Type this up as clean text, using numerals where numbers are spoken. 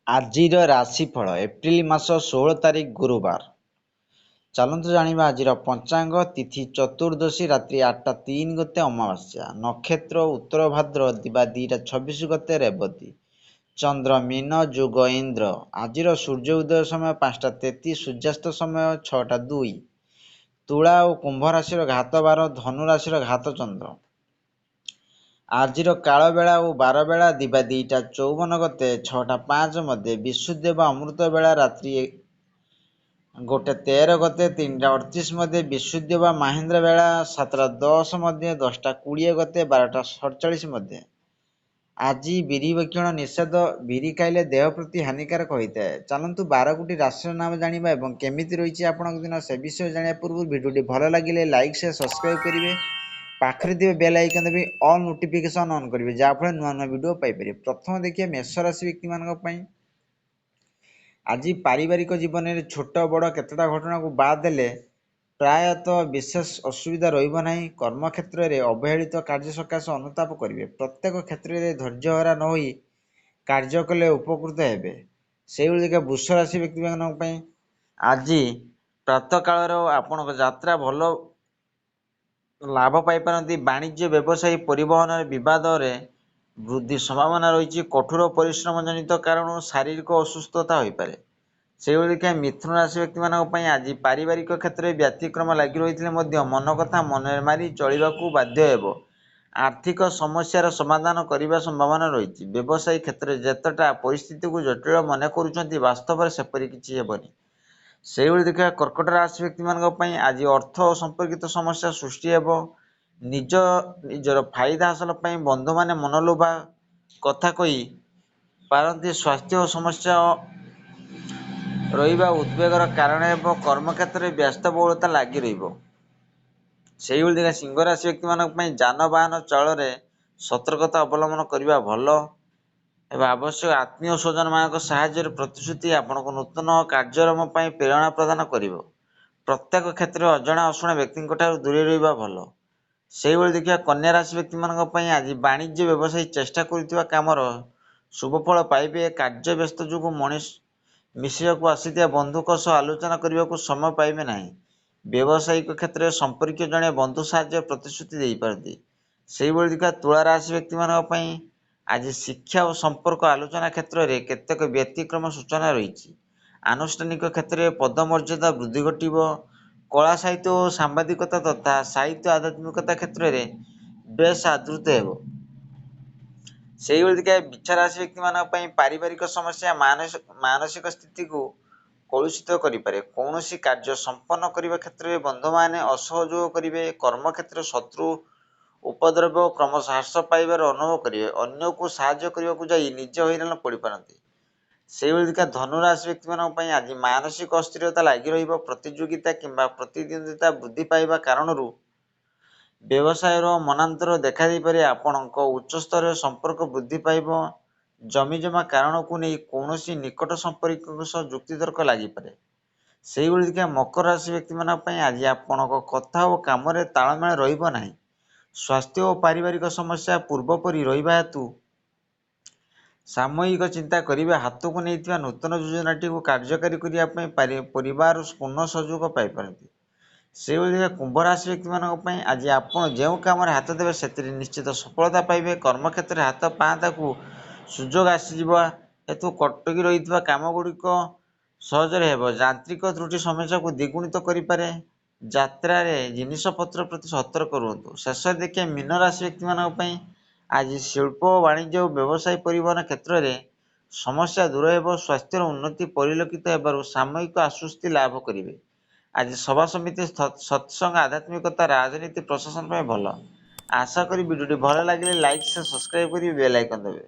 ଆଜିର ରାଶିଫଳ ଏପ୍ରିଲ ମାସ 16 ତାରିଖ ଗୁରୁବାର। ଚାଲନ୍ତୁ ଜାଣିବା ଆଜିର ପଞ୍ଚାଙ୍ଗ। ତିଥି ଚତୁର୍ଦ୍ଦଶୀ, ରାତ୍ରି 8ଟା 3 ଗତେ ଅମାବାସ୍ୟା। ନକ୍ଷତ୍ର ଉତ୍ତର ଭାଦ୍ର, ଦିବା 2ଟା 26 ଗତେ ରେବତୀ। ଚନ୍ଦ୍ର ମୀନ, ଯୋଗ ଇନ୍ଦ୍ର। ଆଜିର ସୂର୍ଯ୍ୟ ଉଦୟ ସମୟ 5ଟା 33, ସୂର୍ଯ୍ୟାସ୍ତ ସମୟ 6ଟା 2। ତୁଳା ଓ କୁମ୍ଭ ରାଶିର ଘାତ ବାର, ଧନୁ ରାଶିର ଘାତ ଚନ୍ଦ୍ର। ଆଜିର କାଳବେଳା ଓ ବାରବେଳା ଦିବା 2ଟା 54 ଗତେ 6ଟା 5 ମଧ୍ୟରେ। ବିଶୁଦ୍ଧ ବା ଅମୃତ ବେଳା ରାତ୍ରି 1ଟା 13 ଗତେ 3ଟା 38 ମଧ୍ୟରେ। ବିଶୁଦ୍ଧ ବା ମାହେନ୍ଦ୍ର ବେଳା 7ଟା 10 ମଧ୍ୟରେ, 10ଟା 20 ଗତେ 12ଟା 47 ମଧ୍ୟରେ। ଆଜି ବିରି ଭକ୍ଷଣ ନିଷେଧ। ବିରି ଖାଇଲେ ଦେହ ପ୍ରତି ହାନିକାରକ ହୋଇଥାଏ। ଚାଲନ୍ତୁ 12ଗୋଟି ରାଶିର ନାମ ଜାଣିବା ଏବଂ କେମିତି ରହିଛି ଆପଣଙ୍କ ଦିନ ସେ ବିଷୟ ଜାଣିବା ପୂର୍ବରୁ ଭିଡ଼ିଓଟି ଭଲ ଲାଗିଲେ ଲାଇକ୍ ସେୟାର ସବସ୍କ୍ରାଇବ୍ କରିବେ। ପାଖରେ ଥିବା ବେଲ୍ ଆଇକନ୍ ଦେବେ, ଅଲ୍ ନୋଟିଫିକେସନ୍ ଅନ୍ କରିବେ, ଯାହାଫଳରେ ନୂଆ ନୂଆ ଭିଡ଼ିଓ ପାଇପାରିବେ। ପ୍ରଥମେ ଦେଖିବା ମେଷ ରାଶି ବ୍ୟକ୍ତିମାନଙ୍କ ପାଇଁ। ଆଜି ପାରିବାରିକ ଜୀବନରେ ଛୋଟ ବଡ଼ କେତେଟା ଘଟଣାକୁ ବାଦ୍ ଦେଲେ ପ୍ରାୟତଃ ବିଶେଷ ଅସୁବିଧା ରହିବ ନାହିଁ। କର୍ମକ୍ଷେତ୍ରରେ ଅବହେଳିତ କାର୍ଯ୍ୟ ସକାଶେ ଅନୁତାପ କରିବେ। ପ୍ରତ୍ୟେକ କ୍ଷେତ୍ରରେ ଧୈର୍ଯ୍ୟହରା ନ ହୋଇ କାର୍ଯ୍ୟ କଲେ ଉପକୃତ ହେବେ। ସେଇଭଳି ଦେଖିବା ବୃଷ ରାଶି ବ୍ୟକ୍ତିମାନଙ୍କ ପାଇଁ ଆଜି ପ୍ରାତଃକାଳର ଆପଣଙ୍କ ଯାତ୍ରା ଭଲ ଲାଭ ପାଇପାରନ୍ତି। ବାଣିଜ୍ୟ, ବ୍ୟବସାୟୀ, ପରିବହନରେ ବିବାଦରେ ବୃଦ୍ଧି ସମ୍ଭାବନା ରହିଛି। କଠୋର ପରିଶ୍ରମ ଜନିତ କାରଣରୁ ଶାରୀରିକ ଅସୁସ୍ଥତା ହୋଇପାରେ। ସେହିଭଳି ଦେଖିବା ମିଥୁନ ରାଶି ବ୍ୟକ୍ତିମାନଙ୍କ ପାଇଁ ଆଜି ପାରିବାରିକ କ୍ଷେତ୍ରରେ ବ୍ୟତିକ୍ରମ ଲାଗି ରହିଥିଲେ ମଧ୍ୟ ମନ କଥା ମନରେ ମାରି ଚଳିବାକୁ ବାଧ୍ୟ ହେବ। ଆର୍ଥିକ ସମସ୍ୟାର ସମାଧାନ କରିବା ସମ୍ଭାବନା ରହିଛି। ବ୍ୟବସାୟୀ କ୍ଷେତ୍ରରେ ଯେତେଟା ପରିସ୍ଥିତିକୁ ଜଟିଳ ମନେ କରୁଛନ୍ତି, ବାସ୍ତବରେ ସେପରି କିଛି ହେବନି। ସେହିଭଳି ଦେଖିବା କର୍କଟ ରାଶି ବ୍ୟକ୍ତିମାନଙ୍କ ପାଇଁ ଆଜି ଅର୍ଥ ସମ୍ପର୍କିତ ସମସ୍ୟା ସୃଷ୍ଟି ହେବ। ନିଜର ଫାଇଦା ହାସଲ ପାଇଁ ବନ୍ଧୁମାନେ ମନଲୋଭା କଥା କହି ପାରନ୍ତି। ସ୍ୱାସ୍ଥ୍ୟ ସମସ୍ୟା ରହିବା ଉଦ୍ବେଗର କାରଣ ହେବ। କର୍ମକ୍ଷେତ୍ରରେ ବ୍ୟସ୍ତବହୁଳତା ଲାଗି ରହିବ। ସେହିଭଳି ଦେଖିବା ସିଂହ ରାଶି ବ୍ୟକ୍ତିମାନଙ୍କ ପାଇଁ ଯାନବାହନ ଚଳରେ ସତର୍କତା ଅବଲମ୍ବନ କରିବା ଭଲ ଏବଂ ଆବଶ୍ୟକ। ଆତ୍ମୀୟ ସ୍ୱଜନମାନଙ୍କ ସାହାଯ୍ୟରେ ପ୍ରତିଶ୍ରୁତି ଆପଣଙ୍କୁ ନୂତନ କାର୍ଯ୍ୟକ୍ରମ ପାଇଁ ପ୍ରେରଣା ପ୍ରଦାନ କରିବ। ପ୍ରତ୍ୟେକ କ୍ଷେତ୍ରରେ ଅଜଣା ଅଶୁଣା ବ୍ୟକ୍ତିଙ୍କଠାରୁ ଦୂରେଇ ରହିବା ଭଲ। ସେହିଭଳି ଦେଖିବା କନ୍ୟା ରାଶି ବ୍ୟକ୍ତିମାନଙ୍କ ପାଇଁ ଆଜି ବାଣିଜ୍ୟ, ବ୍ୟବସାୟୀ ଚେଷ୍ଟା କରୁଥିବା କାମର ଶୁଭଫଳ ପାଇବେ। କାର୍ଯ୍ୟ ବ୍ୟସ୍ତ ଯୋଗୁଁ ମିଶିବାକୁ ଆସିଥିବା ବନ୍ଧୁଙ୍କ ସହ ଆଲୋଚନା କରିବାକୁ ସମୟ ପାଇବେ ନାହିଁ। ବ୍ୟବସାୟିକ କ୍ଷେତ୍ରରେ ସମ୍ପର୍କୀୟ ଜଣେ ବନ୍ଧୁ ସାହାଯ୍ୟ ପ୍ରତିଶ୍ରୁତି ଦେଇପାରନ୍ତି। ସେହିଭଳି ଦେଖିବା ତୁଳା ରାଶି ବ୍ୟକ୍ତିମାନଙ୍କ ପାଇଁ ଆଜି ଶିକ୍ଷା ଓ ସମ୍ପର୍କ ଆଲୋଚନା କ୍ଷେତ୍ରରେ କେତେକ ବ୍ୟତିକ୍ରମ ସୂଚନା ରହିଛି। ଆନୁଷ୍ଠାନିକ କ୍ଷେତ୍ରରେ ପଦମର୍ଯ୍ୟାଦା ବୃଦ୍ଧି ଘଟିବ। କଳା ସାହିତ୍ୟ ଓ ସାମ୍ବାଦିକତା ତଥା ସାହିତ୍ୟ ଆଧ୍ୟାତ୍ମିକତା କ୍ଷେତ୍ରରେ ବେଶ୍ ଆଦୃତ ହେବ। ସେହିଭଳି ଦେଖିବା ବିଛା ରାଶି ବ୍ୟକ୍ତିମାନଙ୍କ ପାଇଁ ପାରିବାରିକ ସମସ୍ୟା ମାନସିକ ସ୍ଥିତିକୁ କଳୁଷିତ କରିପାରେ। କୌଣସି କାର୍ଯ୍ୟ ସମ୍ପନ୍ନ କରିବା କ୍ଷେତ୍ରରେ ବନ୍ଧୁମାନେ ଅସହଯୋଗ କରିବେ। କର୍ମକ୍ଷେତ୍ରରେ ଶତ୍ରୁ ଉପଦ୍ରବ କ୍ରମଶଃ ହ୍ରାସ ପାଇବାର ଅନୁଭବ କରିବେ। ଅନ୍ୟକୁ ସାହାଯ୍ୟ କରିବାକୁ ଯାଇ ନିଜେ ହଇରାଣ ପଡ଼ିପାରନ୍ତି। ସେହିଭଳି ଦେଖିବା ଧନୁ ରାଶି ବ୍ୟକ୍ତିମାନଙ୍କ ପାଇଁ ଆଜି ମାନସିକ ଅସ୍ଥିରତା ଲାଗି ରହିବ। ପ୍ରତିଯୋଗିତା କିମ୍ବା ପ୍ରତିଦ୍ୱନ୍ଦ୍ୱିତା ବୃଦ୍ଧି ପାଇବା କାରଣରୁ ବ୍ୟବସାୟର ମନାନ୍ତର ଦେଖାଦେଇପାରେ। ଆପଣଙ୍କ ଉଚ୍ଚସ୍ତରୀୟ ସମ୍ପର୍କ ବୃଦ୍ଧି ପାଇବ। ଜମିଜମା କାରଣକୁ ନେଇ କୌଣସି ନିକଟ ସମ୍ପର୍କୀୟଙ୍କ ସହ ଯୁକ୍ତିତର୍କ ଲାଗିପାରେ। ସେହିଭଳି ଦେଖିବା ମକର ରାଶି ବ୍ୟକ୍ତିମାନଙ୍କ ପାଇଁ ଆଜି ଆପଣଙ୍କ କଥା ଓ କାମରେ ତାଳମେଳ ରହିବ ନାହିଁ। ସ୍ୱାସ୍ଥ୍ୟ ଓ ପାରିବାରିକ ସମସ୍ୟା ପୂର୍ବ ପରି ରହିବା ହେତୁ ସାମୟିକ ଚିନ୍ତା କରିବେ। ହାତକୁ ନେଇଥିବା ନୂତନ ଯୋଜନାଟିକୁ କାର୍ଯ୍ୟକାରୀ କରିବା ପାଇଁ ପରିବାର ପୂର୍ଣ୍ଣ ସହଯୋଗ ପାଇପାରନ୍ତି। ସେହିଭଳି ଦେଖିବା କୁମ୍ଭ ରାଶି ବ୍ୟକ୍ତିମାନଙ୍କ ପାଇଁ ଆଜି ଆପଣ ଯେଉଁ କାମରେ ହାତ ଦେବେ ସେଥିରେ ନିଶ୍ଚିତ ସଫଳତା ପାଇବେ। କର୍ମକ୍ଷେତ୍ରରେ ହାତ ପାହାନ୍ତାକୁ ସୁଯୋଗ ଆସିଯିବା ହେତୁ ଅଟକି ରହିଥିବା କାମଗୁଡ଼ିକ ସହଜରେ ହେବ। ଯାନ୍ତ୍ରିକ ତ୍ରୁଟି ସମସ୍ୟାକୁ ଦ୍ୱିଗୁଣିତ କରିପାରେ। ଯାତ୍ରାରେ ଜିନିଷପତ୍ର ପ୍ରତି ସତର୍କ ରୁହନ୍ତୁ। ଶେଷରେ ଦେଖିବା ମୀନ ରାଶି ବ୍ୟକ୍ତିମାନଙ୍କ ପାଇଁ ଆଜି ଶିଳ୍ପ, ବାଣିଜ୍ୟ ଓ ବ୍ୟବସାୟ ପରିବହନ କ୍ଷେତ୍ରରେ ସମସ୍ୟା ଦୂର ହେବ। ସ୍ୱାସ୍ଥ୍ୟର ଉନ୍ନତି ପରିଲକ୍ଷିତ ହେବାରୁ ସାମୟିକ ଆଶ୍ୱସ୍ତି ଲାଭ କରିବେ। ଆଜି ସଭାସମିତି, ସତ୍ସଙ୍ଗ, ଆଧ୍ୟାତ୍ମିକତା, ରାଜନୀତି, ପ୍ରଶାସନ ପାଇଁ ଭଲ। ଆଶା କରି ଭିଡ଼ିଓଟି ଭଲ ଲାଗିଲେ ଲାଇକ୍ ସେୟାର ସବସ୍କ୍ରାଇବ୍ କରି ବେଲ୍ ଆଇକନ୍ ଦେବେ।